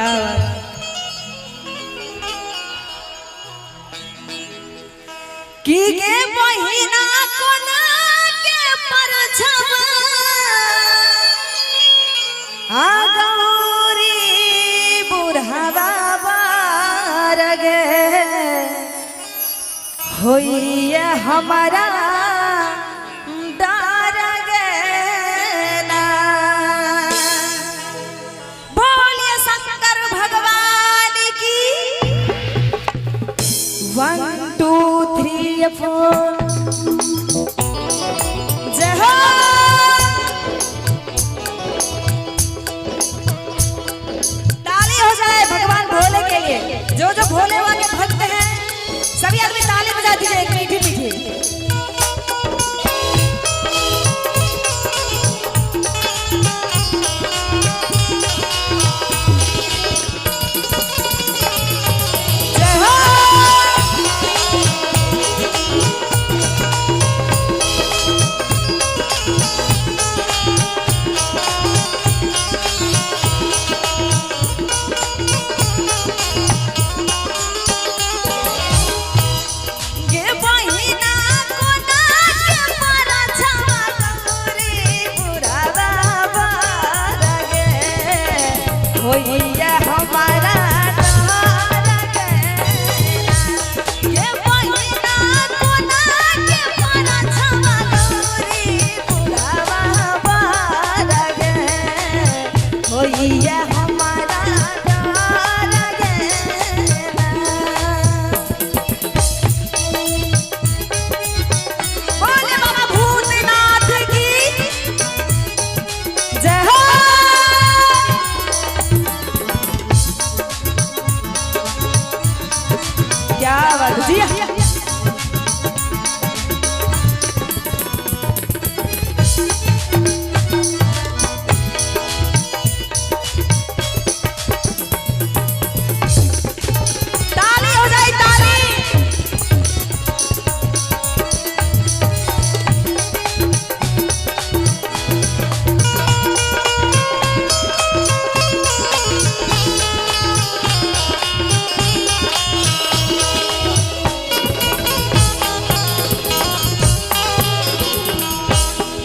क्या की के महीना कोना के परछम आ गौरी बुढ़ावा बारगे होइए हमारा डारगे ना। बोलिए शंकर भगवान की 1 2 3 4 जय हो। ताली हो जाए भगवान भोले के लिए। जो जो भोले वाले भक्त हैं सभी आदमी ताली बजा दीजिए एक मीठी मीठी।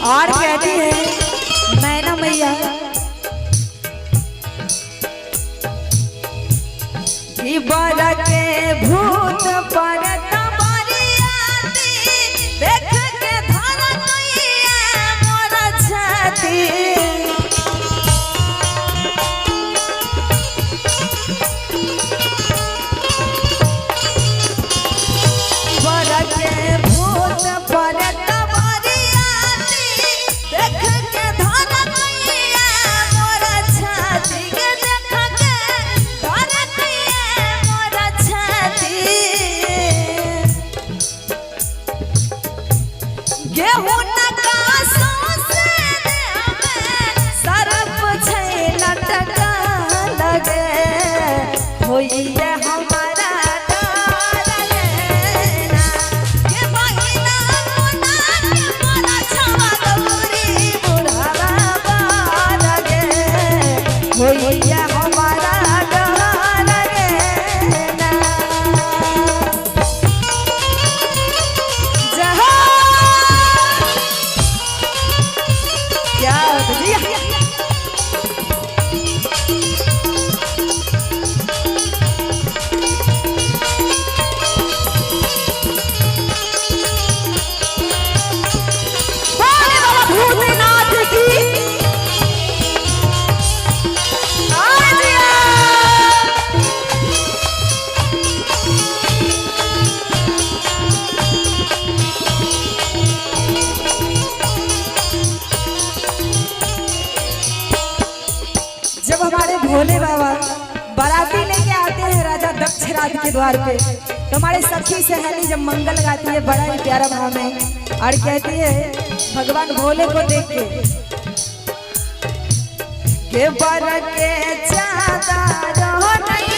और कहती है मैना मैया कि बड़ा के भूत पर तबरियाती देख के धरतिया मोर छाती। बड़ा के भूत पर जब हमारे भोले बाबा बाराती लेके आते हैं राजा दक्ष राज के द्वार पे तो हमारे सखी सहेली जब मंगल गाती है बड़ा ही प्यारा भाव में और कहती है भगवान भोले को देख के बर के चादर हो नहीं